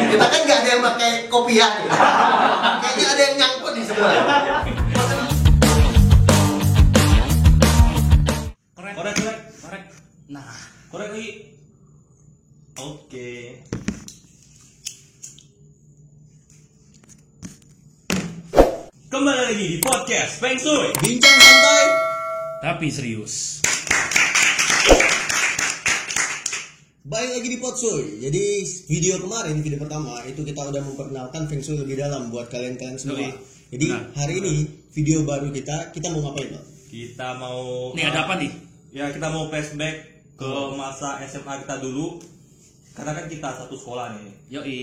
Kita kan nggak ada yang pakai kopiah gitu. Kayaknya ada yang nyangkut di sebelah. Korek. Nah, korek lagi. Oke. Kembali lagi di podcast Feng Shui. Bincang santai Tapi serius. Baik lagi di Potsoy. Jadi video pertama itu kita udah memperkenalkan Feng Shui lebih dalam buat kalian semua. Yoi. Jadi Benar. hari ini video baru kita mau ngapain, Bang? Kita mau Ini ada apa nih? Ya, kita mau flashback ke masa SMA kita dulu. Karena kan kita satu sekolah nih. Yoi.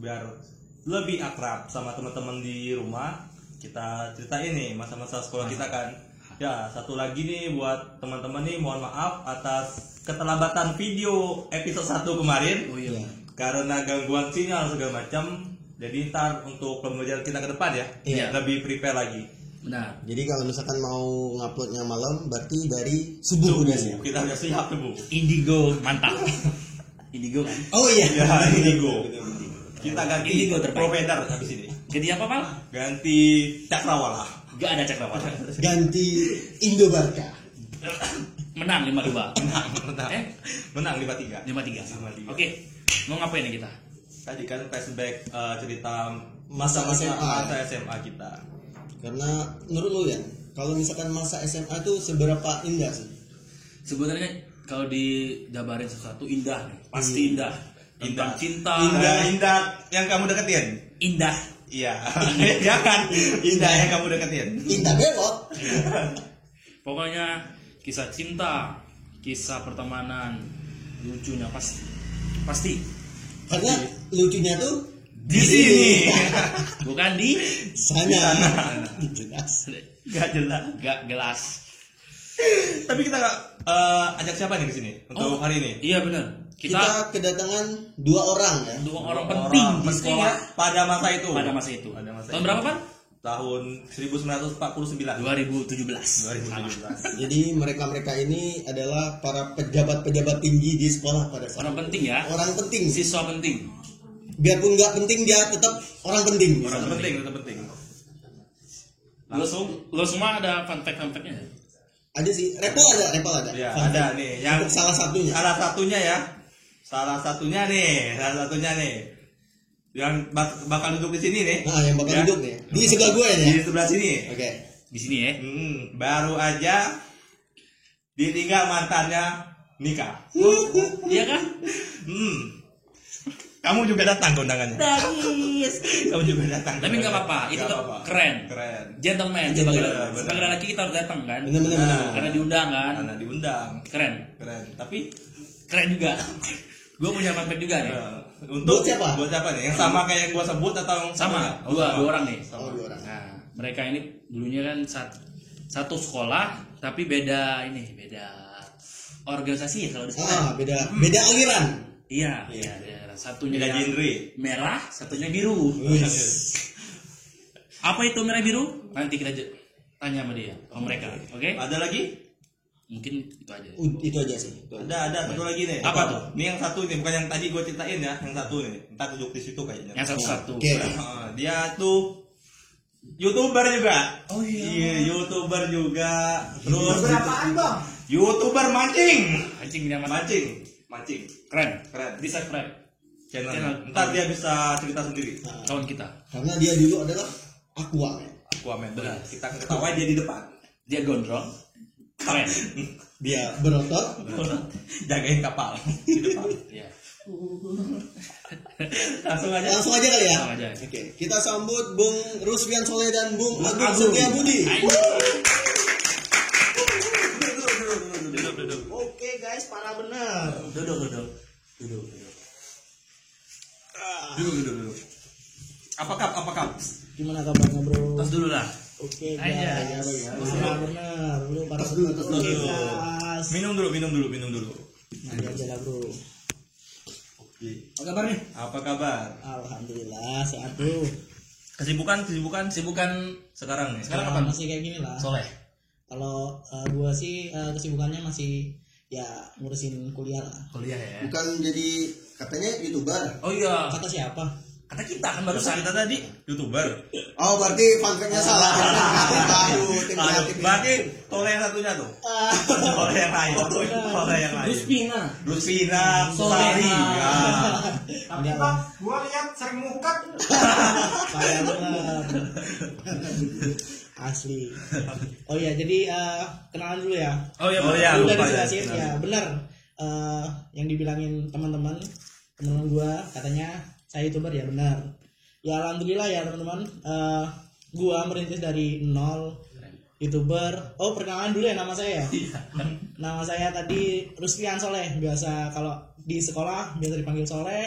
Biar lebih akrab sama teman-teman di rumah, kita ceritain nih masa-masa sekolah kita kan. Ya, satu lagi nih buat teman-teman nih, mohon maaf atas keterlambatan video episode 1 kemarin. Oh iya. Karena gangguan sinyal segala macam. Jadi ntar untuk pembelajaran kita ke depan ya, Iya. lebih prepare lagi. Benar. Jadi kalau misalkan mau nguploadnya malam, berarti dari subuh udah siap. Kita udah siap tuh, Bu. Indigo mantap. Indigo kan? Oh iya. Ya, Indigo. Kita ganti Indigo terbaik. provider habis ini. Ganti apa, Pak? Ganti Cakrawala. Gak ada cakrawala. Ganti Indo Barca. Menang 5-2. Menang 5-3. 5-3. 5-3. Oke. Mau ngapain nih kita? Tadi kan flashback cerita Masa masa SMA. SMA kita. Karena menurut lu ya, kalau misalkan masa SMA itu seberapa indah sih? Sebenarnya kalau dijabarin sesuatu indah nih. Pasti indah. Tentang cinta. Indah yang kamu deketin. Indah. Iya. Jangan indah yang kamu deketin. Indah belok. Pokoknya kisah cinta, kisah pertemanan, lucunya pasti. Karena lucunya tuh Di sini. Bukan di sana. Jelas. Gak jelas. gak gelas. Tapi kita ajak siapa nih ke sini untuk hari ini? Iya benar. Kita kedatangan 2 orang ya. Dua orang penting di penting sekolah ya, pada masa itu. pada masa itu. Pada masa Tahun itu. berapa, Pak? Tahun 1949. 2017. 2017. Jadi mereka ini adalah para pejabat-pejabat tinggi di sekolah pada saat Orang penting ya. orang penting. Siswa penting. Biarpun nggak penting dia tetap orang penting. Orang penting, itu penting. Langsung Lo semua ada fun fact-nya? Ada sih, Repol ada. ya Fun ada fact. nih yang Untuk salah satunya. Salah satunya nih. Yang bakal duduk di sini nih. Nah, yang bakal Ya. duduk nih. Di sebelah gue ya. Di sebelah sini. Oke. Di sini ya. Baru aja ditinggal mantannya nikah. Iya kan? Kamu juga datang ke undangannya. Nangis. Kamu juga datang. Tapi nggak apa-apa, itu Nggak apa-apa. keren. Keren. Gentleman. Bener. Sebagai laki kita harus datang kan? Bener. Karena diundang kan? Karena diundang. Keren. Tapi Keren juga. Gue punya fun fact juga nih. untuk Buat siapa? Buat siapa nih? Yang sama kayak yang gua sebut atau yang Sama. Oh, Dua orang nih. Oh, 2 orang. Nah, mereka ini dulunya kan satu sekolah tapi beda organisasi ya kalau di sekolah. Beda aliran. Iya. Satunya Beda yang genre. merah, satunya biru. Wis. Apa itu merah biru? Nanti kita tanya sama dia, sama mereka. Oke? Ada lagi? Mungkin itu aja. Itu aja sih. Ada satu lagi nih. Apa tuh? Ini yang satu nih, bukan yang tadi gua ceritain ya, yang satu nih. Entar duduk di situ kayaknya. Yang satu-satu. Oke. Dia tuh YouTuber juga. Oh iya. Iya, YouTuber juga. Terus Berapaan, Bang? YouTuber mancing. Anjing ini amat. Mancing. Keren. Keren. Di subscribe Channel. Channel. Ntar dia bisa cerita sendiri. kawan kita. Karena dia dulu adalah Aquaman. Aquaman benar. Kita ketawa dia di depan. Dia gondrong. Keren. Dia berotot. Jagain kapal di depan. Iya. Langsung aja. Langsung aja kali ya. Langsung aja. Oke, kita sambut Bung Ruswian Soleh dan Bung Agung Agung. Setiabudi. Duduk. Oke guys, parah benar. Duduk. Apa kap? Gimana kabarnya, Bro? Tos dulu lah. Oke Aja. guys. Benar. Lu parah benar. Guys. Minum dulu. Nanti aja lah, Bro. Oke. Apa kabar nih? Apa kabar? Alhamdulillah sehat, Bro. Kesibukan sekarang nih. Sekarang apa? Masih kayak gini lah. Soleh. Kalau gua sih kesibukannya masih ya ngurusin kuliah lah. Kuliah ya. Bukan jadi katanya YouTuber. Oh iya. Kata siapa? Kata kita kan barusan. Kita tadi YouTuber. Oh, berarti fun fact-nya salah. Aduh, tim kreatif. Berarti Tole yang satunya tuh. Tole yang lain. Tole yang lain. Ruspina. Rusina, Soleha. Sari. Ya. Tapi Bang, gua lihat sering mukat. Parah banget. Asli. Oh iya, jadi kenalan dulu ya. Oh ya, Oh iya, Udah lupa ya. dijelasin ya, benar. Yang dibilangin teman-teman gua katanya saya YouTuber ya, benar. Ya alhamdulillah ya teman-teman. Gua merintis dari nol YouTuber. Oh, perkenalan dulu ya nama saya ya. Nama saya tadi Ruslian Soleh. Biasa kalau di sekolah biasa dipanggil Soleh.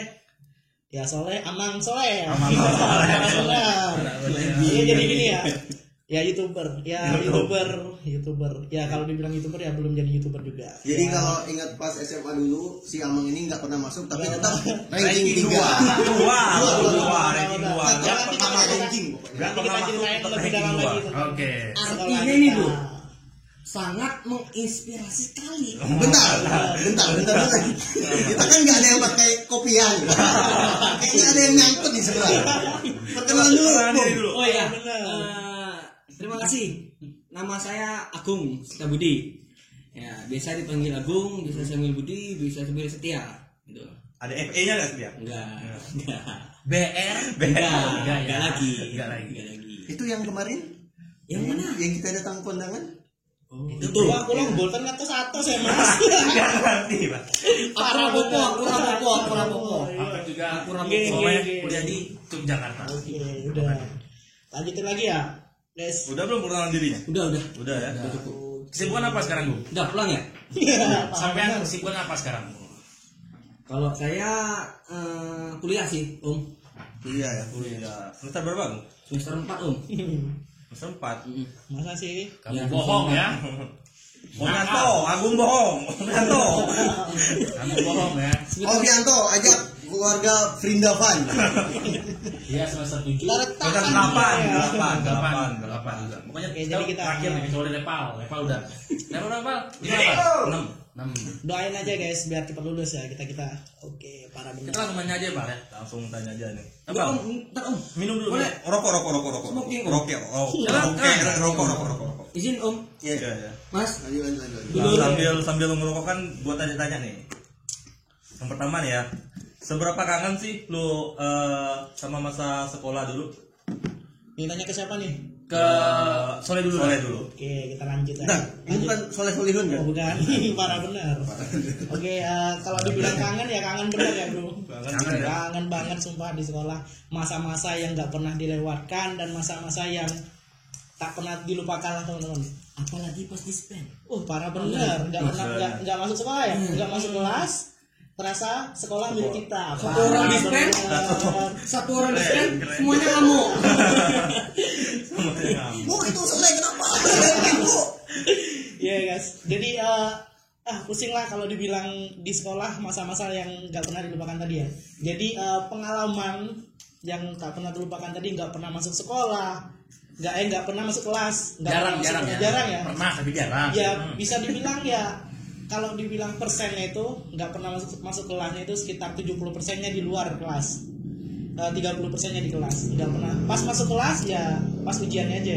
Ya Soleh, Amang Soleh. Amang Soleh. Benar. Iya jadi gini ya. Ya YouTuber. Ya kalau dibilang YouTuber ya belum jadi YouTuber juga. Iya. Ya. Jadi kalau ingat pas SMA dulu si Amang ini nggak pernah masuk tapi tetap Ranking 2. ranking 3. Ranking 2. Nah, Yang nanti pertama kita- ranking. Nanti kita ceritain lebih dalam lagi. Oke. Artinya ini dulu. Sangat menginspirasi sekali. Bentar. Kita kan nggak ada yang pakai kopian. Kayaknya ada yang nyangkut di sebelah. Perkenalan dulu. Diri dulu. Oh ya, benar. terima kasih. Nama saya Agung Setabudi. Ya, biasa dipanggil Agung, bisa Samuel Budi, bisa Samuel Setia. Gitu. Ada FE-nya enggak sih, ya? Enggak. BR. Enggak lagi. Enggak lagi. Itu yang kemarin Yang mana? yang kita datang kondangan. Itu. Wah, aku long bolton ngatos-atos ya mas. Enggak ngerti, Pak. Aku rapopo. Apa juga Kurang Oke, Soleh oke. kuliah di Yogyakarta. Oke, udah. Lanjutin lagi ya, guys. Udah belum perkenalan dirinya? Udah. Udah ya. Kesibukan apa sekarang, Bu? Udah pulang ya? Sampai kesibukan apa sekarang? Kalau saya kuliah sih, Om. Iya ya. Kuliah. Semester berapa, Bang? Semester 4, Om. Semester 4. Masa sih? Kamu Ya, bohong ya. Bonyanto, Agung bohong. Bonyanto. Kamu bohong ya. Oh Bianto, ajak keluarga Vrindavan. Iya, semester 7. Kita retak Semester kan 8. ya. 8 juga. Pokoknya Oke, jadi kita- terakhir nih kecuali Nepal. Nepal udah. Nepal. Ini apa? 6. Doain aja guys biar cepat lulus ya kita. Oke, parah Kita bener. langsung nanya aja, Pak ya. Langsung tanya aja nih. Udah, Apa? Om. Ntar, Om. Minum dulu. Boleh. Rokok. Smoking, Om. Rokok. Izin, Om. Iya, iya. Mas. Lanjut. Nah, sambil ngerokok kan gua tanya-tanya nih. Yang pertama nih ya. Seberapa kangen sih lu sama masa sekolah dulu? Ini tanya ke siapa nih? Ke Soleh dulu. Soleh dulu. Oke, kita lanjut ya. Nah, ini bukan Soleh Solihun kan? Oh, bukan. Parah bener. Oke, kalau dibilang kangen ya kangen bener ya bro. Kangen ya. Kangen banget sumpah di sekolah. Masa-masa yang nggak pernah dilewatkan dan masa-masa yang tak pernah dilupakan lah teman-teman. Apalagi pas dispen. Parah bener. Nggak masuk sekolah ya, nggak masuk kelas. Terasa sekolah milik kita. Satu orang dispen, satu orang dispen, semuanya ngamuk. Bu, itu Soleh kenapa? Bu. Iya guys. Jadi pusing lah kalau dibilang di sekolah masa-masa yang nggak pernah dilupakan tadi ya. Jadi pengalaman yang tak pernah terlupakan tadi, nggak pernah masuk sekolah, nggak pernah masuk kelas, Jarang ya. Pernah tapi jarang. Ya bisa dibilang ya, kalau dibilang persennya itu nggak pernah masuk kelasnya itu sekitar 70%-nya di luar kelas, 30%-nya di kelas. Nggak pernah pas masuk kelas ya pas ujiannya aja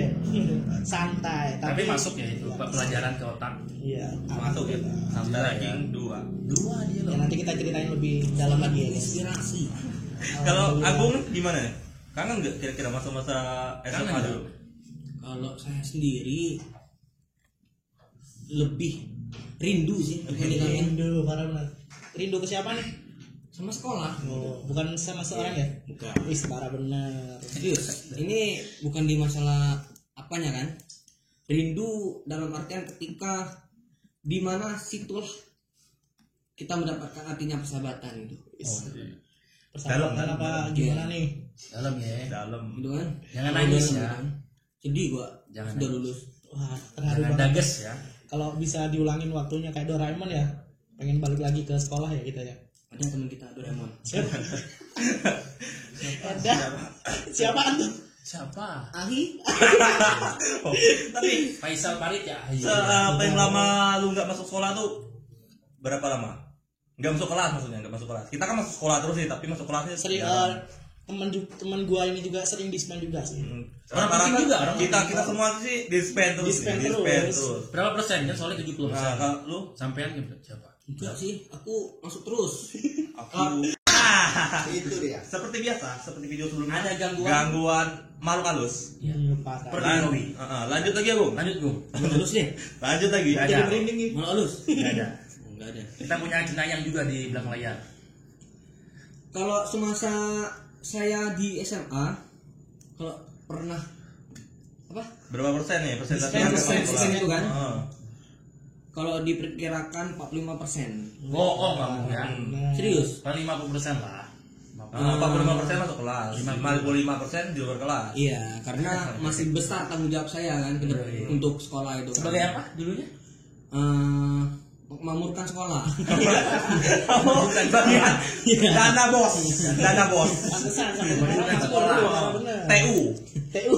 santai. Tapi masuk ya itu pelajaran ke otak. Iya Masuk ya. Sampai ranking 2. Dua dia ya, loh. nanti kita ceritain lebih dalam lagi ya guys. Inspirasi. Kalau Agung gimana ya? Kangen nggak kira-kira masa-masa SMA Kangen dulu? Kalau saya sendiri lebih rindu sih dibandingkan Rindu parah benar. Rindu ke siapa nih? sama sekolah. Bukan sama seorang ya? Bukan. Wis parah benar. Serius, ini bukan di masalah apanya kan? Rindu dalam artian ketika di mana situlah kita mendapatkan artinya persahabatan gitu. Persahabatan Dalam, apa dalam. gimana nih? Dalam ya. Dalam. Gitu kan? Jangan nangis Gitu ya. kan? Sedih gua Jangan sudah nangis. lulus. Wah, terharu Jangan banget. dages ya. Kalau bisa diulangin waktunya kayak Doraemon ya, pengen balik lagi ke sekolah ya kita ya. Ada teman kita Doraemon. Siapa? Ada. Siapa tuh? Siapa? Ahi. Tapi Faisal Parit ya. paling lama lu nggak masuk sekolah tuh berapa lama? Nggak masuk kelas maksudnya, nggak masuk kelas. Kita kan masuk sekolah terus sih, tapi masuk kelasnya Sering jarang. teman gua ini juga sering dispen juga sih. Orang penting juga, orang kita penting. kita semua sih dispen terus. Dispen nih, terus. Berapa persen kan soalnya 70%. Nah, kalau lu Sampean siapa? Enggak sih, aku masuk terus. aku Itu dia. seperti biasa, seperti video sebelumnya. Ada gangguan makhluk halus. Parah. Pertiwi. Lanjut lagi ya, Bung. Lanjut Bung. Halus deh. Lanjut lagi. Ada. Jadi merinding nih. Malah halus. Nggak ada. Enggak ada. Kita punya jenayang juga di belakang layar. Kalau semasa saya di SMA, kalau pernah apa? Berapa persen nih Dispen, persen itu kan? Oh. Kalau diperkirakan 45%. Bohong kamu ya. Serius? Paling 50% lah. 45% masuk kelas, 55% di luar kelas. Iya, karena masih besar tanggung jawab saya kan untuk sekolah itu. Sebagai apa dulunya? Memakmurkan sekolah. Bukan bagian dana bos. Pantesan Memakmurkan sekolah. Bener. TU. TU.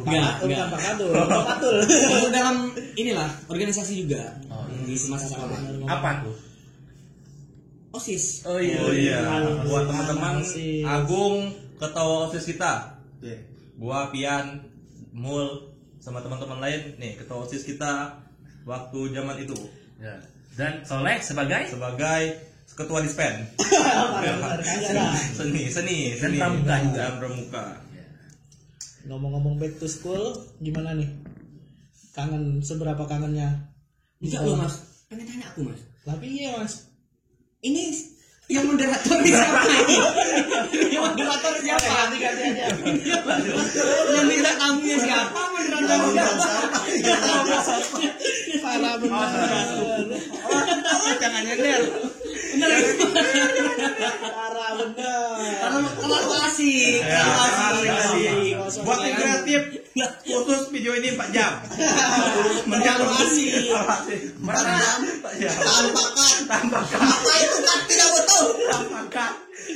Enggak. Bukan Pak Kadul. Pak Kadul. Masuk dalam inilah organisasi juga di semasa sekolah. Apa tuh? OSIS. Oh iya. Buat Anak teman-teman, OSIS. Agung ketua OSIS kita. Gua Pian, Mul sama teman-teman lain nih ketua OSIS kita waktu zaman itu Ya. Dan Soleh sebagai ketua dispen. Bener, kaya lah. Seni Dan pramuka juga. dan pramuka. Ngomong-ngomong back to school, gimana nih? Seberapa kangennya? Enggak loh mas, pengen tanya aku mas. Tapi iya mas. Ini yang moderator siapa ini? Yang moderator siapa? Ganti aja. Yang minta tamunya siapa? Moderator siapa? Parah bener. Jangan nyender. Parah bener. Terlalu asik. Buat yang kreatif, khusus video ini 4 jam. Terlalu asik. Tanpa cut. Apa itu kan tidak betul.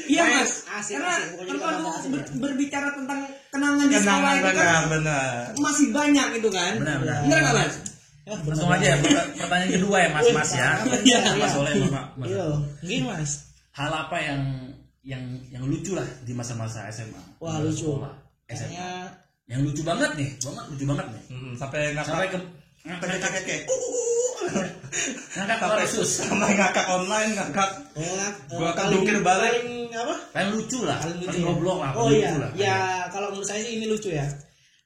Iya mas. Asik, Karena asik. Pokoknya kalau kita asik, ya. berbicara tentang kenangan di sekolah itu kan benar. masih banyak itu kan. Benar. Benar nggak mas? Langsung aja ya pertanyaan kedua ya Mas ya. Iya. Mas Soleh Mas. Iya, gini mas. Hal apa yang lucu lah di masa-masa SMA? Wah lucu. Sekolah. SMA. Kayaknya Yang lucu banget nih, lucu banget nih. Sampai Sampai ngakak. ke Kakek. ngangkat keluar usus. Sampai ngakak online, ngakak. Gua akan jungkir balik. Paling apa? Paling lucu lah, Paling lucu paling ya? goblok lah, Oh paling iya, lucu lah. ya kalau menurut saya sih ini lucu ya.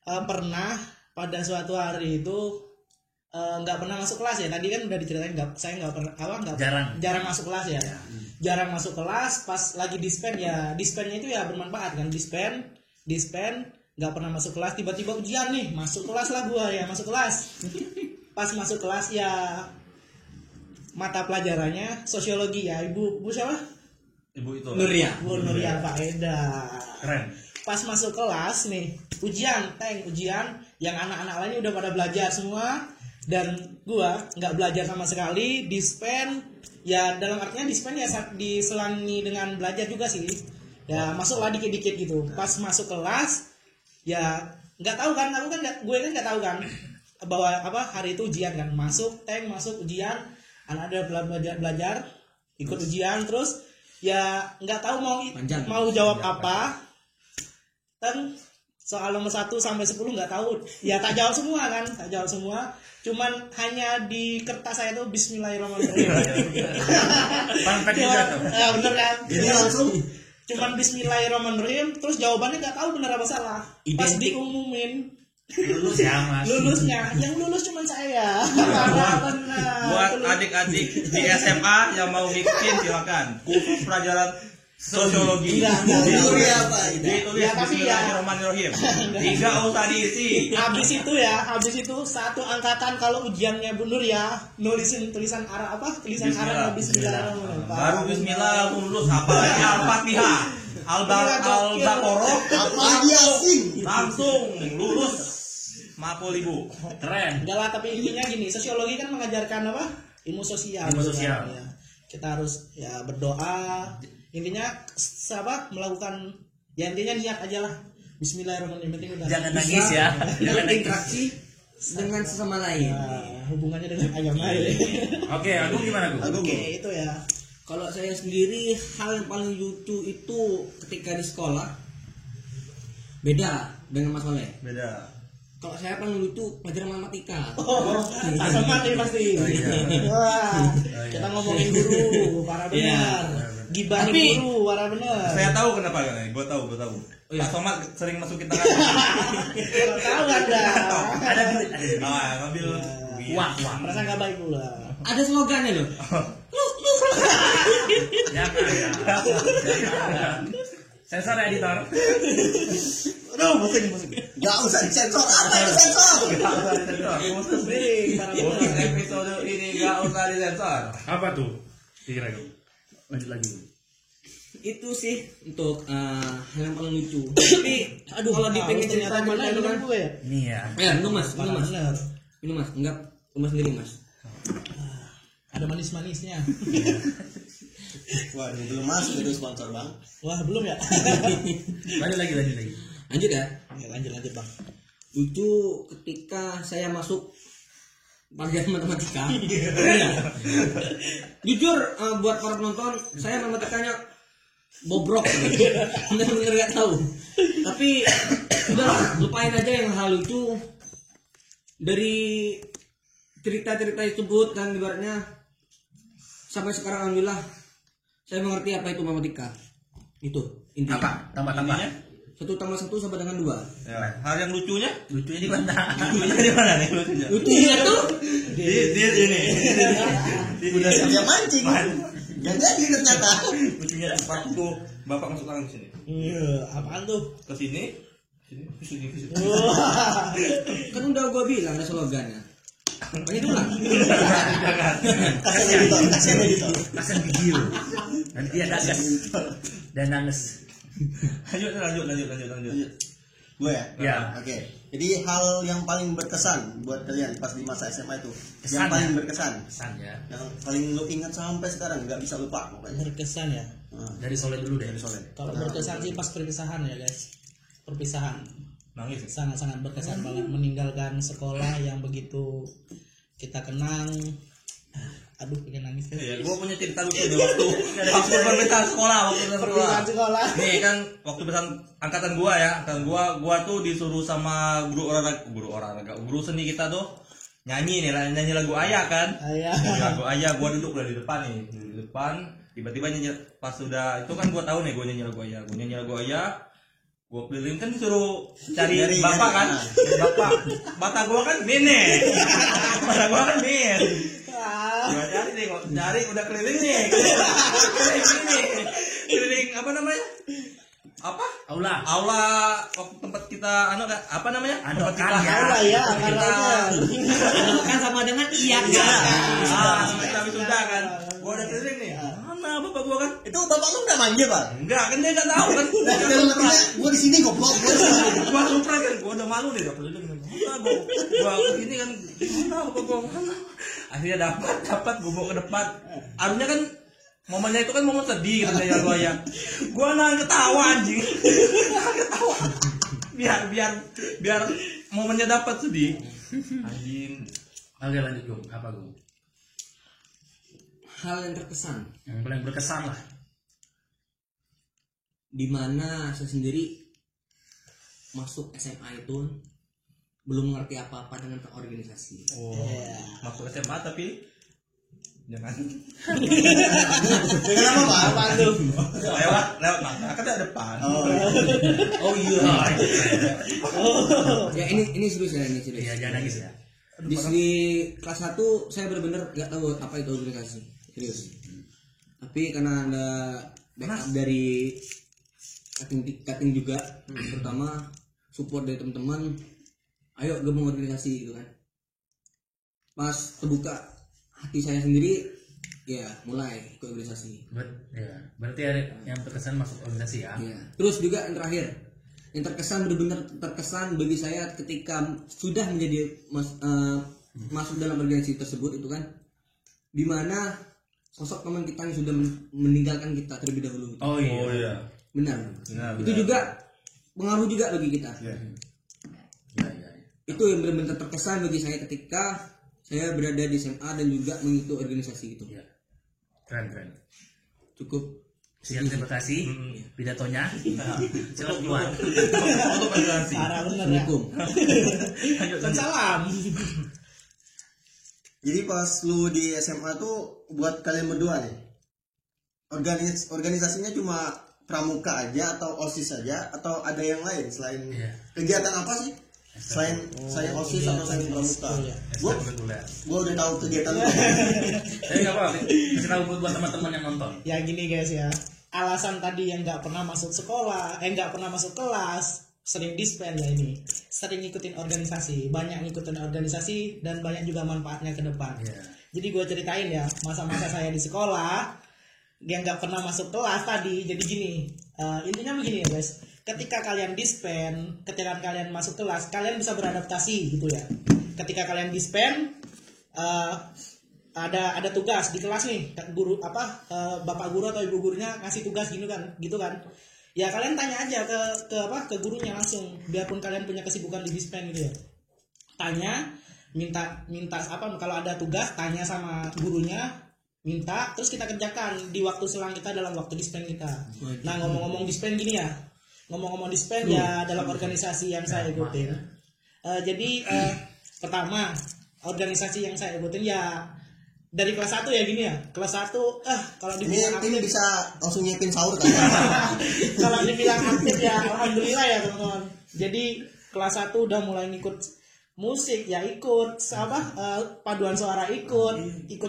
Pernah pada suatu hari itu nggak pernah masuk kelas ya. Tadi kan udah diceritain saya nggak pernah jarang masuk kelas ya. Jarang masuk kelas. Pas lagi dispen ya, dispennya itu ya bermanfaat kan. Dispen nggak pernah masuk kelas. Tiba-tiba ujian nih, masuk kelas lah gua ya, masuk kelas. Pas masuk kelas ya mata pelajarannya sosiologi ya. Ibu siapa? Ibu itu. Nuria. Bu Nuria Faeda. Keren. Pas masuk kelas nih ujian yang anak-anak lainnya udah pada belajar semua dan gua nggak belajar sama sekali. Dispen ya, dalam artinya dispen ya diselangi dengan belajar juga sih ya, masuklah dikit-dikit gitu. Pas masuk kelas ya nggak tahu kan, gue kan nggak tahu kan bahwa hari itu ujian kan. Masuk ujian, anak ada belajar ikut ujian, terus ya nggak tahu mau jawab apa. Dan soal nomor 1 sampai 10 nggak tahu. Ya tak jawab semua. Cuman hanya di kertas saya tuh Bismillahirrahmanirrahim. Fun fact juga tuh. Ya bener kan? Jadi langsung Cuman Bismillahirrahmanirrahim, terus jawabannya nggak tahu benar apa salah. Pas Identik. diumumin Lulus ya Mas. lulusnya, yang lulus cuman saya. Benar. Buat adik-adik di SMA yang mau ngikutin silakan. Khusus pelajaran sosiologi. Enggak. Nuria apa itu? Ditulis Ya, tapi ya. Bismillahirrahmanirrahim. 3 usah diisi. Habis itu satu angkatan kalau ujiannya Bu Nur ya, nulisin tulisan Arab tulisan Arab Bismillahirrahmanirrahim. Baru bismillah lulus apa lagi Al-Fatihah. Al-Baqarah Apalagi asing. langsung lulus. Maaful Ibu. Keren. Enggak lah, tapi intinya gini, sosiologi kan mengajarkan apa? Ilmu sosial. Ilmu sosial. Ya. Kita harus ya berdoa. Intinya melakukan ya intinya niat aja lah. Bismillahirrahmanirrahim. Penting udah. Jangan nangis ya. Jangan nangis. Berinteraksi dengan sesama lain. Hubungannya dengan agama ya. Oke, Agung gimana Agung? Oke, itu ya. Kalau saya sendiri hal yang paling lucu itu ketika di sekolah Beda dengan Mas Oleh. Beda. Kalau saya paling lucu pelajaran matematika. Oh, tak sempat nih pasti. Wah, kita ngomongin guru, para benar. Gibahin Tapi- guru, para benar. Saya tahu kenapa ya, gue tahu. Pak Somad sering masukin tangan. Kalau tahu Anda. Ada duit. Ngambil Wah. Merasa nggak baik pula. Ada slogannya loh. Jangan. Sensor ya, editor. Aduh, pusing. Gak usah disensor. Apa itu sensor? Sering, para Untuk benar. episode ini gak usah disensor. Apa tuh? Kira lanjut lagi. Itu sih untuk hal yang paling lucu. Tapi aduh kalau dipingin cerita ternyata gimana itu kan? gue ya. Nih ya. Ya, minum Mas, Para minum Mas. benar. Minum Mas, enggak rumah sendiri Mas. Ada manis-manisnya. Wah, ini belum masuk itu sponsor bang. Wah, belum ya? Lanjut lagi. Lanjut ya. Ya, lanjut Bang. Lucu ketika saya masuk pelajaran matematika. Iya. Jujur buat para penonton, saya matematikanya bobrok. Bener-bener gak tahu. Tapi udah lupain aja yang hal lucu dari cerita-cerita tersebut kan ibaratnya sampai sekarang alhamdulillah saya mengerti apa itu matematika. Itu intinya. Apa? Tambah-tambah. 1 tambah 1 sama dengan 2. Ya, hal yang lucunya? Lucunya di mana? Lucunya di mana nih lucunya? Lucu ya tuh. Di sini. Udah siap mancing. Gak jadi ternyata. Lucunya waktu bapak masuk tangan ke sini. Iya, apaan tuh? Ke sini. Sini. Wah. Kan udah gua bilang ada slogannya. Banyak ulang. Kasih editor. Pasang video. Nanti ada gas dan nangis. Lanjut. Gue ya? Ya. Oke. Jadi hal yang paling berkesan buat kalian pas di masa SMA itu. Kesan Yang paling ya? berkesan. Kesan ya. Yang paling lu ingat sampai sekarang nggak bisa lupa pokoknya. Berkesan ya. Nah, Dari Soleh dulu deh. dari Soleh. Kalau berkesan sih pas perpisahan ya, guys. Perpisahan. Nangis. Sangat-sangat berkesan banget meninggalkan sekolah yang begitu kita kenang. Aduh, pengen nangis. Iya, gua punya cerita lucu nih waktu perpisahan sekolah, Perpisahan sekolah. Nih kan waktu perpisahan angkatan gua tuh disuruh sama guru seni kita tuh nyanyi lagu Ayah kan. Ayah. Nyanyi lagu Ayah, gua duduk udah di depan nih, tiba-tiba nyanyi pas udah itu kan gua tahu nih gua nyanyi lagu Ayah. Gua keliling kan disuruh cari bapak kan. Bapak gua kan nenek. Bapak gua kan nenek. Gua cari udah keliling nih. Keliling apa namanya? Aula. Aula waktu tempat kita apa namanya? Tempat Adokan kita. ya. Aula ya, Kita Kan sama dengan iya kan. kita wisuda kan. Gua udah keliling nih. Mana bapak gua kan? Itu bapak lu udah manja pak? Enggak, kan dia enggak tahu kan. Nah, kita lu ngertinya, gue di sini goblok. Gua surprise kan, gua udah malu nih udah keliling. Gua begini kan, mana bapak gua mana? Akhirnya dapat gua bawa ke depan. Harusnya kan momennya itu kan momen sedih gitu ya gua ya. Gua nahan ketawa anjing. Nahan ketawa. Biar momennya dapat sedih. Anjing. Oke lanjut Gung. Apa Gung? Hal yang terkesan Yang paling berkesan lah. di mana saya sendiri masuk SMA itu belum mengerti apa-apa dengan organisasi. Oh. Masuk SMA tapi jangan Kenapa pak? Apaan tuh? lewat mana kan ada depan. Oh iya. Ya ini serius ya ini serius. Iya jangan nangis ya. Di kelas 1 saya benar-benar nggak tahu apa itu organisasi. Serius. Tapi karena ada backup dari cutting juga, terutama support dari teman-teman, ayo gabung organisasi gitu kan. Pas terbuka hati saya sendiri, ya mulai ke organisasi. Berarti ada yang terkesan masuk organisasi ya. Ya. Terus juga yang terakhir, yang terkesan benar-benar terkesan bagi saya ketika sudah menjadi masuk dalam organisasi tersebut itu kan, dimana sosok teman kita yang sudah meninggalkan kita terlebih dahulu. Oh iya. Benar. Benar, Itu juga pengaruh juga bagi kita. Iya. Itu yang benar-benar terkesan bagi saya ketika saya berada di SMA dan juga mengikuti organisasi itu. Iya. Keren. Cukup. Sekian terima kasih pidatonya. Selamat keluar. Untuk organisasi. Parah bener ya. Assalamualaikum. Dan salam. Jadi pas lu di SMA tuh buat kalian berdua nih, organisasinya cuma pramuka aja atau OSIS aja atau ada yang lain selain Iya. kegiatan apa sih? Selain OSIS atau selain pramuka? Gua udah tahu kegiatan lu. Tapi nggak apa-apa. Kasih tahu buat teman-teman yang nonton. Ya gini guys ya, alasan tadi yang nggak pernah masuk sekolah, nggak pernah masuk kelas, sering dispen ya ini, sering ngikutin organisasi, banyak ngikutin organisasi dan banyak juga manfaatnya ke depan. Iya. Jadi gue ceritain ya masa-masa saya di sekolah yang nggak pernah masuk kelas tadi. Jadi gini, intinya begini ya guys, ketika kalian dispen, ketika kalian masuk kelas, kalian bisa beradaptasi gitu ya. Ketika kalian dispen, ada tugas di kelas nih, guru bapak guru atau ibu gurunya ngasih tugas gitu kan ya kalian tanya aja ke gurunya langsung, biarpun kalian punya kesibukan di dispen gitu ya, tanya, minta kalau ada tugas tanya sama gurunya, minta, terus kita kerjakan di waktu selang kita dalam waktu dispen kita. Nah ngomong-ngomong dispen gini ya, ngomong-ngomong dispen ya dalam organisasi yang saya ikutin, jadi pertama organisasi yang saya ikutin ya dari kelas 1 ya gini ya. Kelas 1 kalau dibilang Ini aktif, bisa langsung nyiapin sahur kan? kalau dibilang aktif ya alhamdulillah ya teman-teman. Jadi kelas 1 udah mulai ngikut musik ya, ikut paduan suara ikut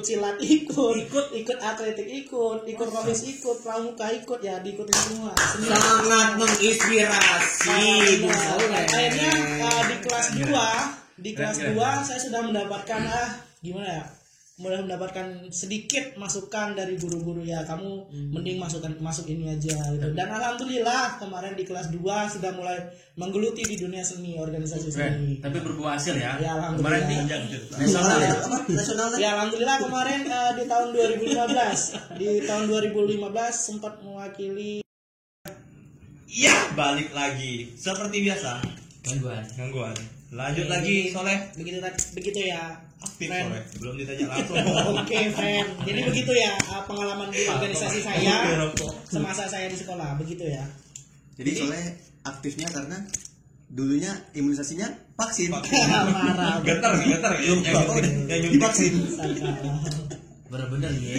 silat ikut atletik ikut rohis ikut pramuka ikut ya, diikutin semua. Sangat menginspirasi. Akhirnya di kelas 2 saya sudah mendapatkan gimana ya, mulai mendapatkan sedikit masukan dari guru-guru ya, kamu mending masuk ini aja gitu. Dan alhamdulillah kemarin di kelas 2 sudah mulai menggeluti di dunia seni, organisasi seni. Tapi berbuah hasil ya. Ya, alhamdulillah. Kemarin di Nasional ya? Apa? Nasional ya? Ya alhamdulillah kemarin di tahun 2015 sempat mewakili. Iya, balik lagi seperti biasa. Gangguan. Lanjut lagi Soleh. Begitu ya. Aktif Friend. Soleh. Belum ditanya langsung. Oke, friend. Jadi begitu ya pengalaman di organisasi saya semasa saya di sekolah, begitu ya. Jadi soalnya aktifnya karena dulunya imunisasinya vaksin. Marah. Getar yang divaksin. Bener-bener ya.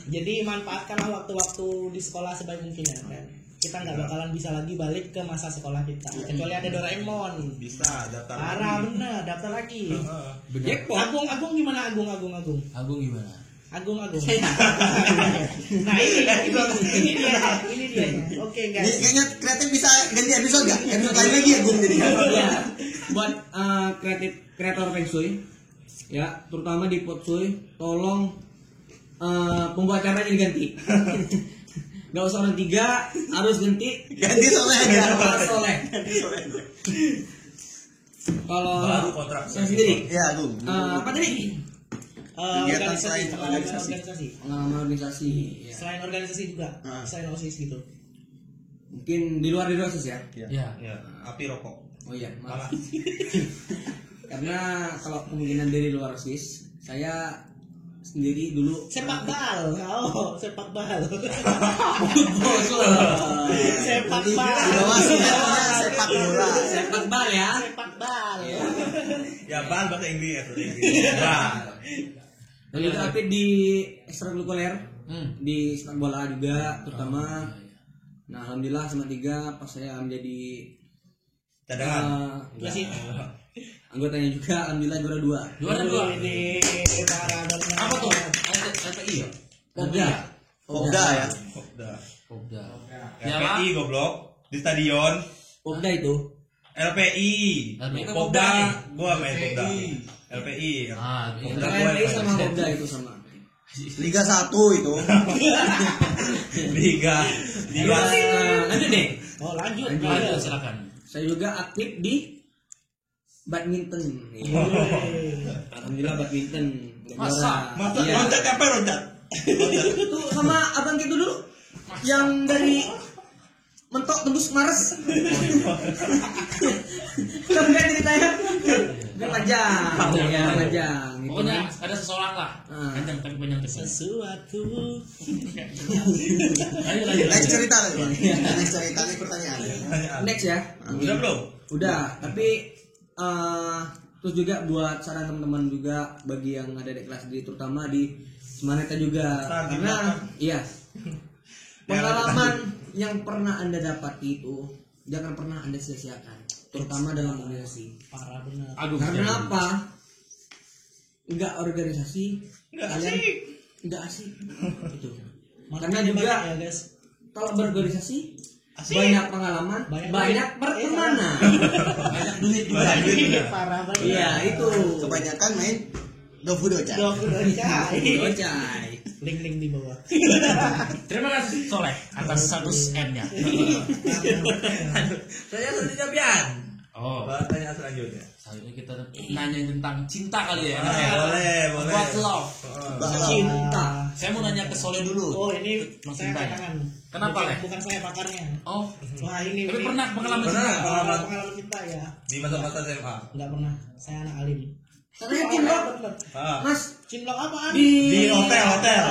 Jadi manfaatkanlah waktu-waktu di sekolah sebaik mungkin ya, friend. Kita nggak bakalan bisa lagi balik ke masa sekolah kita, kecuali ada Doraemon. Bisa daftar. Parah bener, daftar lagi. Jackpot. Agung gimana Agung? Agung gimana? Agung. Nah ini dia. Oke Ini guys. kayaknya kreatif bisa ganti episode gak? Episode lain lagi ya Bung jadi. Ya, buat kreator Feng Shui ya, terutama di Pot Shui, tolong pembuat acaranya diganti. Gak usah orang 3, harus ganti Soleh aja. Soleh. Kalau Baru kontrak saya sendiri, Ya Bung. apa tadi? Kegiatan selain organisasi. Pengalaman organisasi. Ya. Selain organisasi juga, selain OSIS gitu. Mungkin di luar OSIS ya. Ya. Ya, api rokok. Oh iya, maaf. Karena kalau kemungkinan dari luar OSIS, saya sendiri dulu Sepak bal. Sepak bal. Di bawah sinetronnya sepak bola. sepak bal ya. Sepak bal. Ya, bal bahasa Inggris. Dan juga aktif di ekstrakurikuler, di sepak bola juga terutama. Nah alhamdulillah sama 3 pas saya menjadi Cadangan. anggotanya juga, alhamdulillah juara 2. Juara 2. Ini parah banget. Apa tuh? LPI ya? Pobda. Pobda ya. Pobda. Ya, LPI goblok di stadion. Pobda itu. LPI. LPI kan Pobda. Pobda. Gua main Pobda. LPI. Ah, Pobda Antara gua LPI main. sama Pobda itu sama. Liga 1 itu. Liga. Lanjut deh. Oh lanjut. Lanjut silakan. Saya juga aktif di badminton. Alhamdulillah badminton. Masa? Iya. Loncat apa loncat? Itu sama abang gitu dulu yang dari mentok tembus Mars. Kan ceritanya kan panjang, ya panjang. Gitu. Pokoknya ada seseorang lah. Panjang tapi panjang terus. Sesuatu. Lanjut. Next cerita lagi. Next cerita nih pertanyaan. Next ya. Udah belum? Udah, tapi terus juga buat saran teman-teman juga bagi yang ada di kelas D, terutama di Semaneta juga, karena iya pengalaman yang pernah Anda dapati itu jangan pernah Anda sia-siakan, terutama dalam organisasi. Parah bener. Karena apa? Enggak organisasi, kalian enggak asik. Itu. Karena juga ya guys. kalau berorganisasi Asik. banyak pengalaman, banyak pertemanan. Banyak duit juga. Parah banget. Iya, itu. Kebanyakan main Dofudocha. Gocai. Link di bawah. Terima kasih Soleh atas 100 M-nya. Saya sudah Japian. Oh, Pertanyaan selanjutnya. selanjutnya kita nanya tentang cinta kali ya. Boleh. What love? Cinta. Saya mau nanya ke Soleh dulu. Oh, ini Mas saya Cinta ya? tangan. Kenapa, Bukan- Le? Bukan saya pakarnya. Oh, Wah, ini. tapi pernah pengalaman Pernah. cinta? Pengalaman cinta ya. Di masa-masa SMA. Enggak pernah. Saya anak alim. Saya cinlok, Bener. Mas, Cinlok apaan? Di hotel.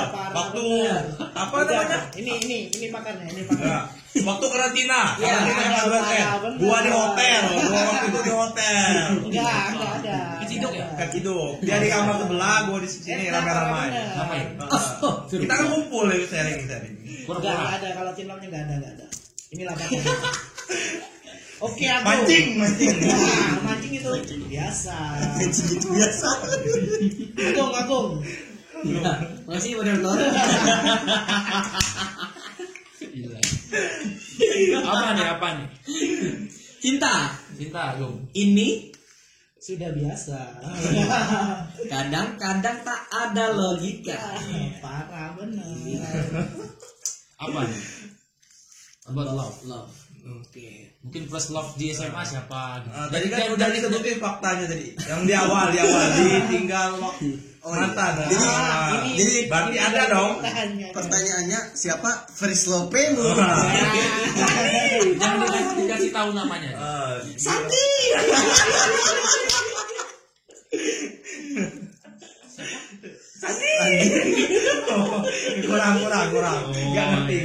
Parah Waktu bener. apa Udah, namanya? Ini pakarnya, ini Nah, pakarnya. waktu karantina. Iya, Karantina 12 M. bener. Gua di hotel. Gua waktu itu di hotel. Enggak ada. Keciduk ya? Keciduk. Dia di kamar sebelah, gua di sini ramai-ramai. Ngapain? Kita kan ngumpul ya, sharing. Enggak Pura-pura. ada, kalau cinloknya enggak ada. Inilah pakarnya. Oke, aku. Mancing. Nah, mancing itu biasa. Mancing itu biasa. Agung. ya, masih benar benar. Gila. Apa nih? Cinta Cinta, Agung. ini Sudah biasa. kadang-kadang tak ada logika. Parah bener. Apa nih? About love. Love. Oke. Mungkin first love di SMA siapa? Gitu. Tadi kan udah disebutin faktanya tadi. Yang di awal ditinggal mantan. Jadi berarti ada dong. pertanyaannya siapa first love-mu? Jangan dikasih tahu namanya. Santi. Kurang. Gak ngerti.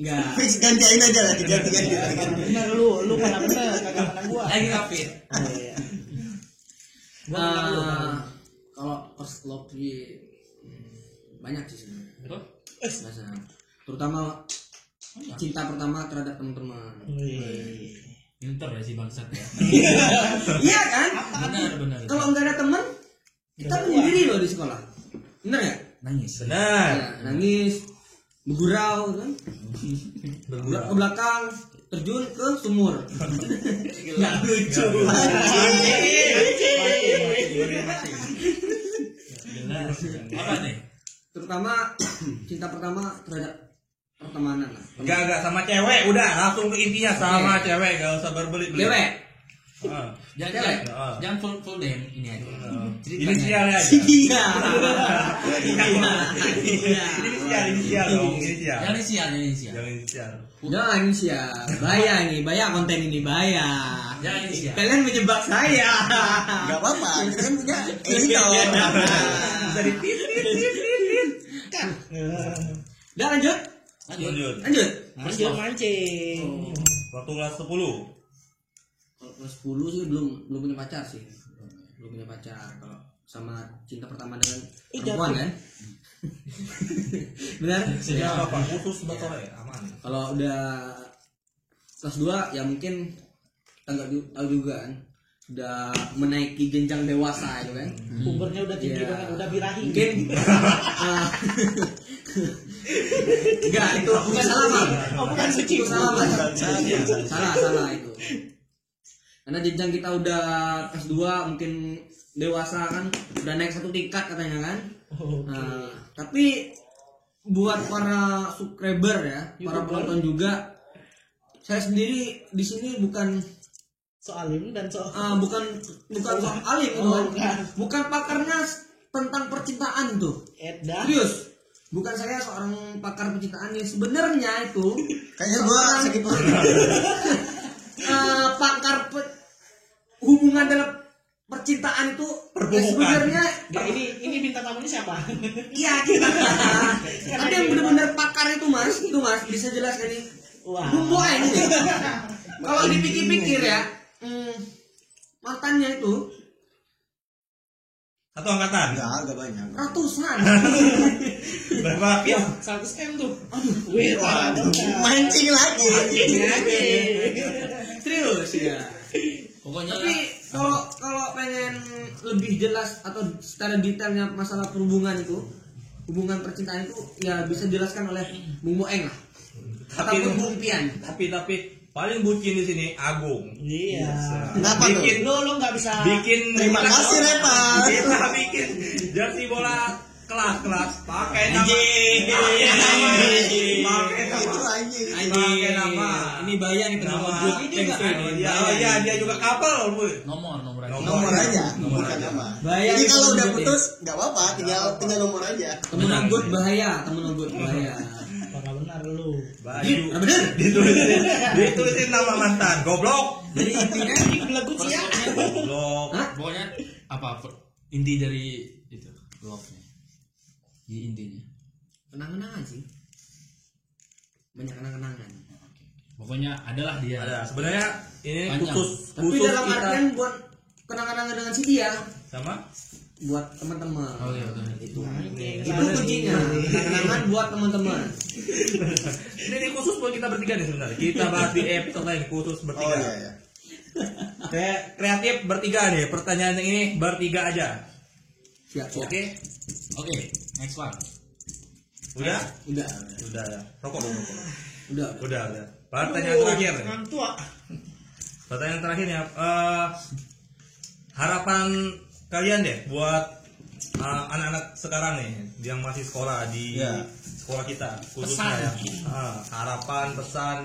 Enggak. Fix gantiin aja lah, ganti. Bener lu mana bener kagak mana gua. Lagi ngapin. Oh, iya. Kalau first love sih banyak sih sebenarnya. Betul? Biasanya. Terutama cinta pertama terhadap teman-teman. Wih. Pinter ya si bangsat ya. Iya kan? Benar. Kalau nggak ada teman, kita menyendiri loh di sekolah. Bener ya? Nangis. Benar. Ya, nangis, bergurau kan? Ke belakang, terjun ke sumur. Nggak lucu. Apa nih? Terutama cinta pertama terhadap pertemanan lah. Enggak sama cewek, udah langsung ke intinya sama cewek, enggak usah berbelit-belit. Cewek. Jangan full name ini aja. Inisialnya aja. Iya. Inisial dong, inisial. Jangan inisial. Jangan inisial. Jangan inisial. Bahaya nih, bahaya konten ini bahaya. Jangan inisial. Kalian menjebak saya. Gak apa-apa, kita kan punya editor. Bisa ditit. Udah lanjut. Lanjut. Lanjut mancing. Waktu kelas 10. Kalau kelas 10 sih belum punya pacar sih. Belum punya pacar. Kalau sama cinta pertama dengan perempuan kan. Benar? Ya, Pak, khusus betul ya, aman. Kalau udah kelas 2 ya mungkin kita nggak tahu juga kan. Sudah menaiki jenjang dewasa itu kan. Pubernya udah tinggi Iya. banget, udah birahi. Mungkin enggak itu bukan salah Bang. Oh, bukan suci. Itu salah Bang. Salah itu. Karena jenjang kita udah kelas 2 mungkin dewasa kan, udah naik satu tingkat katanya kan. Nah, tapi buat para subscriber ya, para penonton juga, saya sendiri di sini bukan Soalim dan bukan soal alim itu kan. Bukan pakarnya tentang percintaan tuh. Edah. Serius. bukan saya seorang pakar percintaan ya, sebenarnya itu Kayaknya gua sakit perut. pakar hubungan dalam percintaan itu sebenarnya Nah, ini bintang tamunya siapa? iya kita. Tapi yang benar-benar pakar itu mas bisa jelaskan ini. Wah. Bumbu ini. Kalau dipikir-pikir ya, mantannya itu Satu angkatan. Enggak banyak. ratusan. Berapa ya? 100 M tuh. Aduh, wih, parah banget. Mancing lagi. Serius ya. Pokoknya Tapi kalau pengen lebih jelas atau secara detailnya masalah perhubungan itu, hubungan percintaan itu ya bisa dijelaskan oleh Bung Moeng lah. Ataupun Bung Pian. Tapi paling bucin di sini Agung. Iya. Kenapa tuh? Bikin Lu nggak bisa bikin Terima kasih, Repa. Kita bikin jersey bola kelas pakai nama. Pakai Itu nama. anjing. Pakai nama. Ini bayar nih Nama. nama. Iya, dia juga kapal, Bu. nomor aja. Nomor aja, bukan nama. Bahaya Jadi itu kalau udah temen putus nggak apa-apa, tinggal nomor aja. Temen anggut bahaya, temen anggut bahaya. Parah benar lu. Baju. Bener. Ditulisin nama mantan. Goblok. Jadi intinya Ini belagu sih ya. Goblok. Hah? Pokoknya inti dari itu love-nya. Intinya. kenang-kenangan sih. Banyak kenang-kenangan. Pokoknya adalah dia. Ada. Sebenarnya ini Panjang. Tapi dalam artian buat kenang-kenangan dengan si dia, sama buat teman-teman. Oh iya betul. Itu. Ini Itu kuncinya. Kenang-kenangan buat teman-teman. ini khusus buat kita bertiga nih sebenarnya. Kita bahas di episode lain khusus Oh bertiga. iya. Kayak kreatif bertiga nih. Pertanyaan yang ini bertiga aja. Siap. Oke, next one. Udah? Udah. Udah ya. Rokok dong, rokok. Udah. Udah. Pertanyaan terakhir. nih. Orang tua. Pertanyaan terakhir ya. Harapan kalian deh buat anak-anak sekarang nih yang masih sekolah di Ya. sekolah kita khususnya ya. Harapan pesan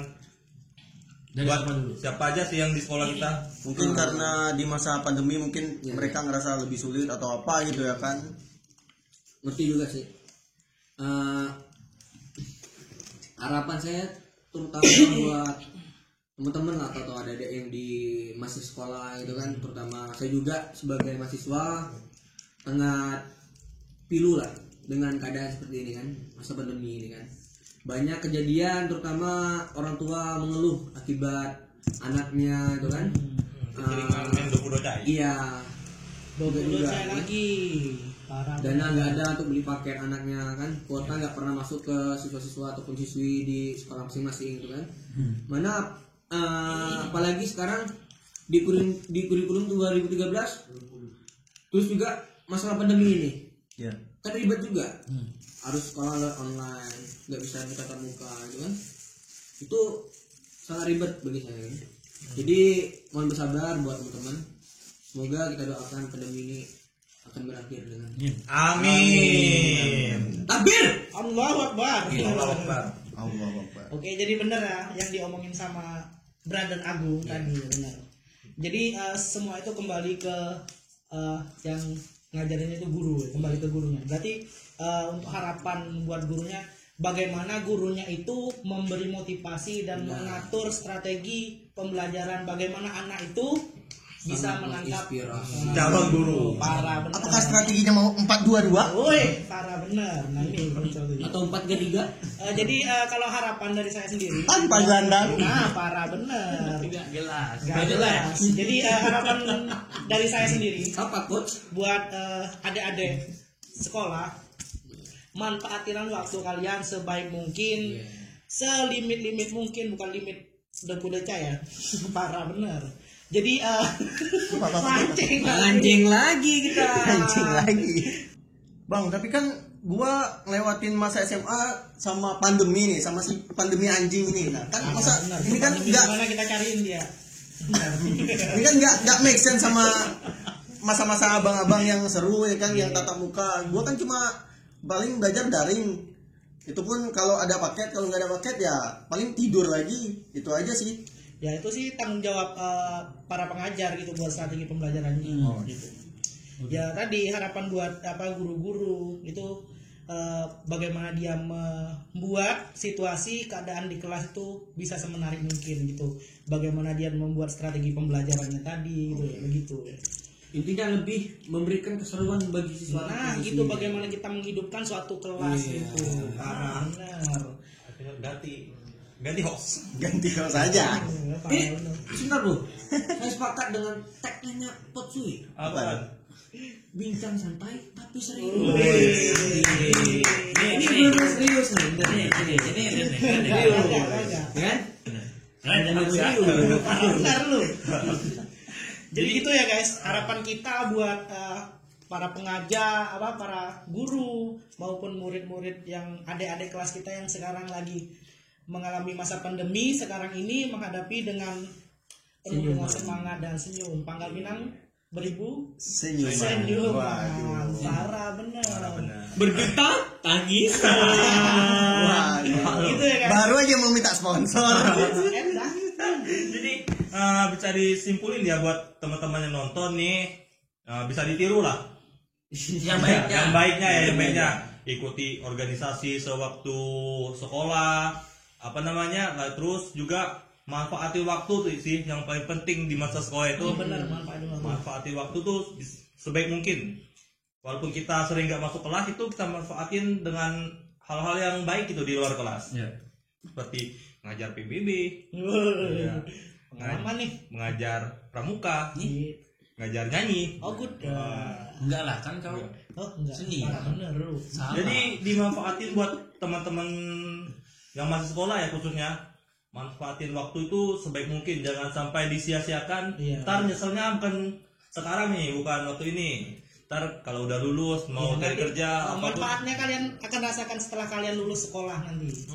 Dari buat apa dulu? siapa aja sih yang di sekolah kita? Mungkin karena di masa pandemi mungkin mereka ngerasa lebih sulit atau apa gitu ya kan. Ngerti juga sih. Harapan saya terutama buat teman-teman lah atau adik-adik yang di masih sekolah gitu kan, terutama saya juga sebagai mahasiswa sangat pilu lah dengan keadaan seperti ini kan, masa pandemi ini kan. Banyak kejadian terutama orang tua mengeluh akibat anaknya gitu kan. Kiriman main 20 cai. Iya. Juga juga. Saya lagi. Parah. Dana nggak ada untuk beli paket anaknya kan, kuota nggak pernah masuk ke siswa-siswa ataupun siswi di sekolah masing-masing gitu kan. Mana apalagi sekarang di kurikulum 2013 terus juga masalah pandemi ini Ya. kan ribet juga, harus sekolah online, nggak bisa tatap muka gitu kan, itu sangat ribet bagi saya kan? Jadi mohon bersabar buat teman-teman, semoga kita doakan pandemi ini akan berakhir dengan Amin. takbir. Allahu Akbar. Allahu Akbar. Allah Akbar. Oke, jadi bener ya yang diomongin sama Brother Agung tadi, benar. Jadi semua itu kembali ke yang ngajarinnya itu guru, kembali ke gurunya. Berarti untuk harapan buat gurunya, bagaimana gurunya itu memberi motivasi dan mengatur strategi pembelajaran, bagaimana anak itu bisa Sangat menangkap menginspirasi. Calon guru. Parah bener. Apakah strateginya mau 4-2-2? Woi, parah bener. Nah ini Atau 4-3-3? jadi kalau harapan dari saya sendiri, Tanpa gelandang. nah parah bener. Tidak jelas. Gak jelas. Jadi harapan dari saya sendiri Apa coach? buat adik-adik sekolah, manfaatilah waktu kalian sebaik mungkin, selimit-limit mungkin, bukan limit deku-deca ya. Parah bener. Jadi Anjing lagi kita. Anjing lagi. Bang, tapi kan gua ngelewatin masa SMA sama pandemi nih, sama si pandemi anjing ini. Nah, kan masa Bener. ini kan enggak Gimana kita cariin dia? ini kan enggak make sense sama masa-masa abang-abang yang seru ya kan, yang tatap muka. Gua kan cuma paling belajar daring. Itu pun kalau ada paket, kalau nggak ada paket ya paling tidur lagi. Itu aja sih. Ya itu sih tanggung jawab para pengajar gitu buat strategi pembelajaran ini gitu. Ya tadi harapan buat guru-guru itu bagaimana dia membuat situasi keadaan di kelas itu bisa semenarik mungkin gitu. Bagaimana dia membuat strategi pembelajarannya tadi gitu ya, begitu ya. Intinya lebih memberikan keseruan bagi siswa. Nah, gitu bagaimana kita menghidupkan suatu kelas gitu. Benar. Ganti host. Ganti kau saja. Sebentar bro, saya sepakat dengan tagline-nya Potsui. Apaan? Bincang santai tapi serius. Ini benar serius nih. Benar lu. Jadi gitu ya guys, harapan kita buat para pengajar, para guru maupun murid-murid yang adik-adik kelas kita yang sekarang lagi mengalami masa pandemi sekarang ini menghadapi dengan penuh dengan semangat dan senyum. Pangkal Pinang beribu Senyum. senyuman. Parah bener. Bergetar tangis. Wah, Gitu ya guys. baru aja mau minta sponsor. Enak. Jadi bisa disimpulin ya buat teman-teman yang nonton nih, bisa ditiru lah. Yang baiknya. Yang baiknya ikuti organisasi sewaktu sekolah, terus juga manfaati waktu tuh sih yang paling penting di masa sekolah itu. Benar, Manfaati waktu tuh sebaik mungkin. Walaupun kita sering nggak masuk kelas itu kita manfaatin dengan hal-hal yang baik gitu di luar kelas. Seperti ngajar PBB, Pengalaman nih. mengajar pramuka, ngajar nyanyi. Oh good. Enggak lah kan kau. Oh enggak. Seni. Parah bener lu. Sama. Jadi dimanfaatin buat teman-teman yang masih sekolah ya khususnya. Manfaatin waktu itu sebaik mungkin, jangan sampai disia-siakan. Iya. Ntar nyeselnya bukan sekarang nih, bukan waktu ini. Ntar kalau udah lulus mau cari kerja apapun. Manfaatnya kalian akan rasakan setelah kalian lulus sekolah nanti.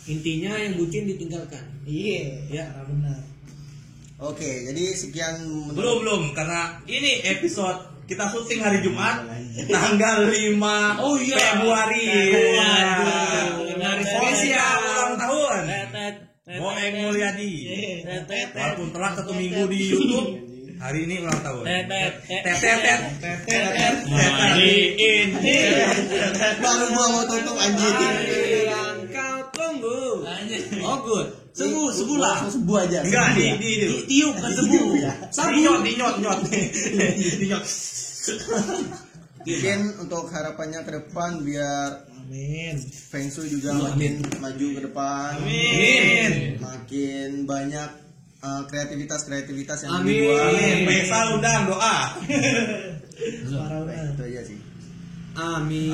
Intinya yang bucin ditinggalkan. Iya, ya benar. Oke, jadi sekian Belum karena ini episode kita syuting hari Jumat tanggal 5 Februari. Hari Spesial ulang tahun. Tet, Boeng Mulyadi. Walaupun telat 1 minggu di YouTube, hari ini ulang tahun. Hari ini. baru gua mau tutup anjing. yang kau tunggu. Oh good. Sebulah. Langsung sebu aja. Enggak, di Tiup kan sebu. dinyot. Mungkin untuk harapannya ke depan biar Amin. Feng Shui juga makin maju ke depan. Amin. Makin banyak kreativitas yang Amin. dibuat. Pesa undang doa. Parah benar. Itu aja sih. Amin.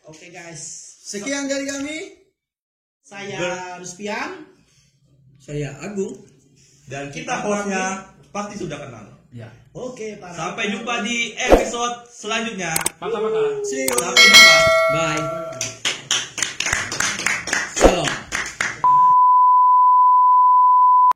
Oke guys. Sekian dari kami. Saya Ruspian. Saya Agung. Dan kita hostnya pasti sudah kenal. Ya. Oke, para Sampai jumpa di episode selanjutnya. Paka-paka. See you. Sampai jumpa.